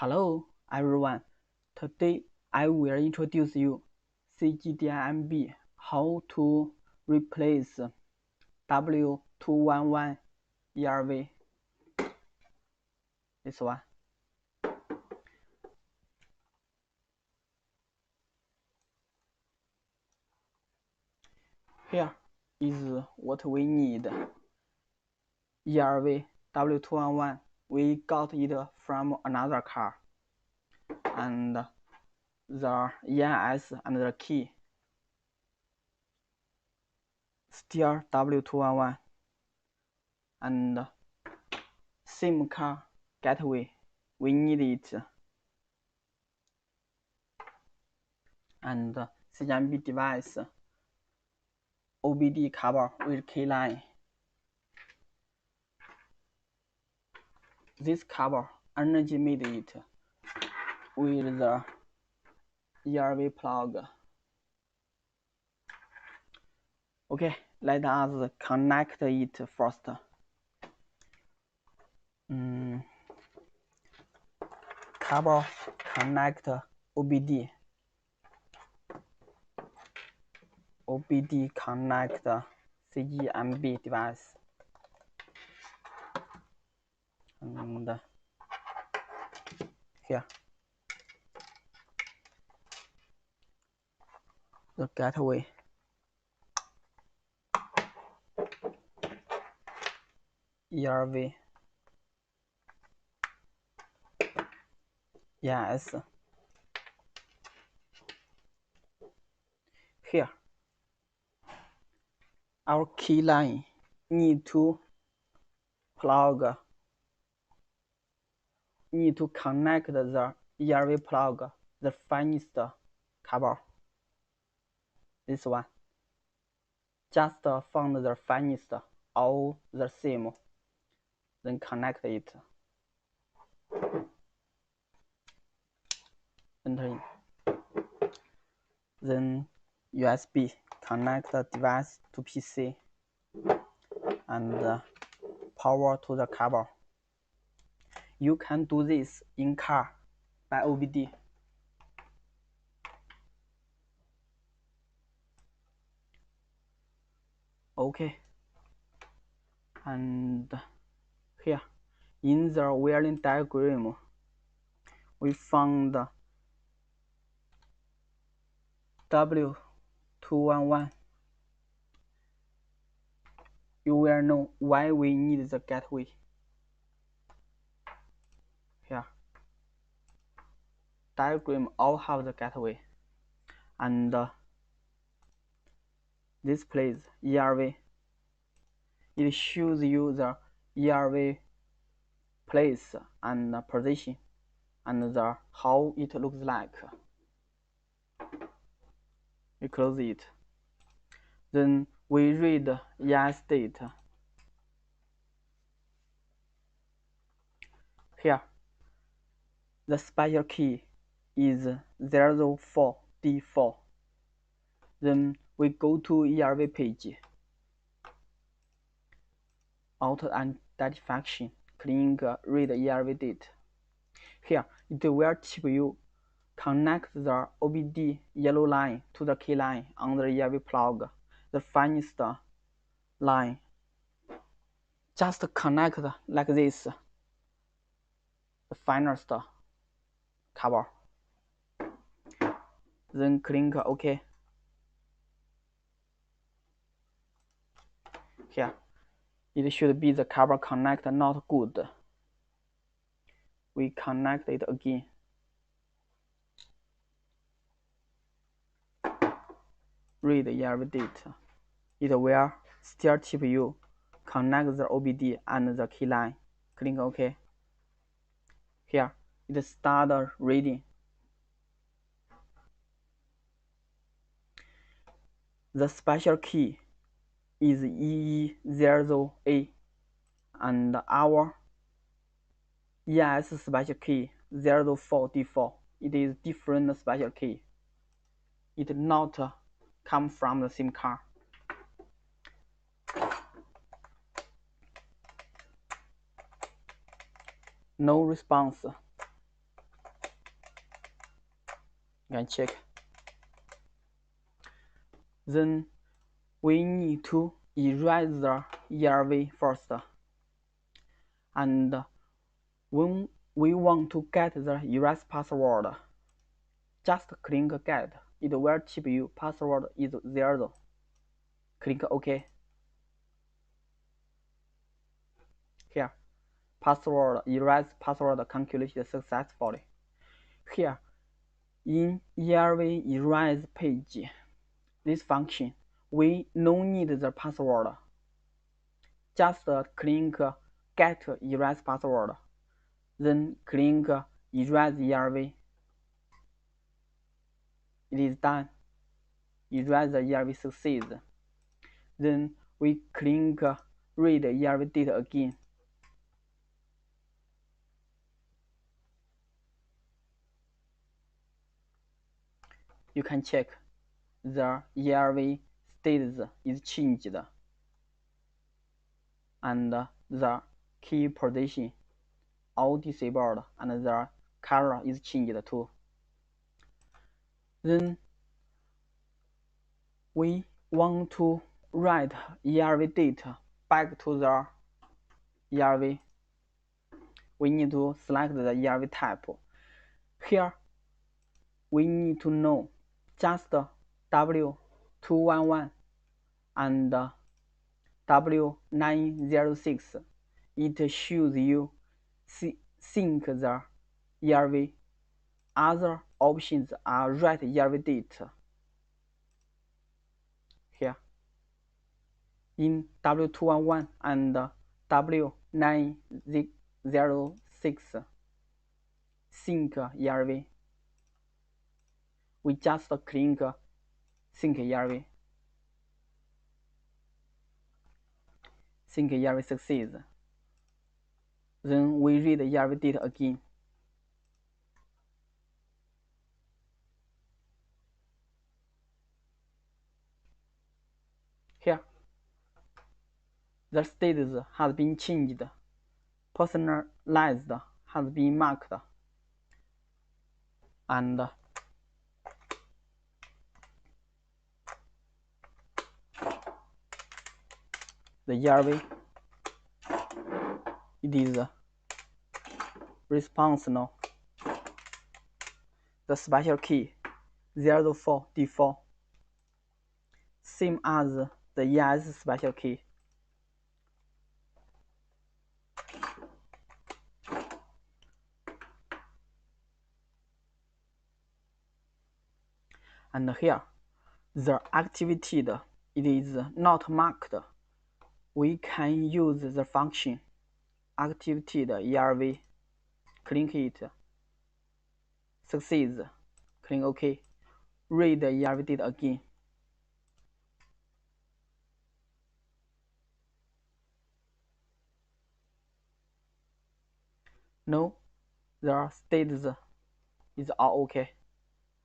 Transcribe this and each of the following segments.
Hello everyone, today I will introduce you CGDI MB, how to replace W211 ELV. This one. Here is what we need. ELV W211, we got it from another car. And the ENS and the key. Still W211. And SIM card gateway, we need it. And CGMB device, OBD cover with key line. This cover energy made it with the ELV plug. Okay, let us connect it first. Cover connect OBD. OBD connect CGMB device. And here the gateway. ELV. Yes. Here our key line need to connect the ELV plug, the finest cover. This one. Just find the finest or the same, then connect it. Enter in. Then USB, connect the device to PC and power to the cover. You can do this in car by OBD. Okay. And here in the wiring diagram, we found W211. You will know why we need the gateway. Here, diagram all have the gateway, and this place ELV. It shows you the ELV place and position, and the how it looks like. We close it. Then we read ES data. Here, the special key is 04D4. Then we go to ELV page. Auto identification, click read ELV data. Here, it will tip you connect the OBD yellow line to the key line on the ELV plug, the finest line. Just connect like this, the finest cover. Then click OK. Here, it should be the cover connect not good. We connect it again. Read ELV data. It will still tip you connect the OBD and the key line. Click OK. Here, it starts reading. The special key is EE0A, and our ES special key 04D4. It is different special key. It not come from the same car. No response. You can check. Then we need to erase the ELV first, and when we want to get the erase password, just click get. It will tip you password is 0. Click OK. Here, password erase password calculated successfully. Here, in ELV erase page, this function, we no need the password. Just click get erase password, then click erase ELV. It is done. Erase the ELV succeeds. Then we click read ELV data again. You can check the ELV status is changed, and the key position all disabled, and the color is changed too. Then we want to write ELV data back to the ELV. We need to select the ELV type. Here we need to know just W211 and W906. It shows you sync the ELV. Other options are write ELV date. Here, in W211 and W906 sync ELV, we just click sync ELV. Sync ELV succeeds. Then we read ELV data again. Here, the status has been changed. Personalized has been marked, and the ELV, it is response now. The special key 04D4, same as the ES special key. And here, the activated, it is not marked. We can use the function activated ELV. Click it. Succeeds. Click OK. Read the ELV data again. No, the status is all OK.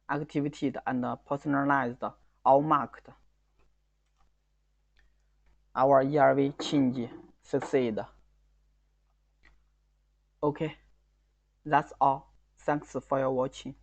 Activated and personalized all marked. Our ELV change succeed. OK, that's all. Thanks for your watching.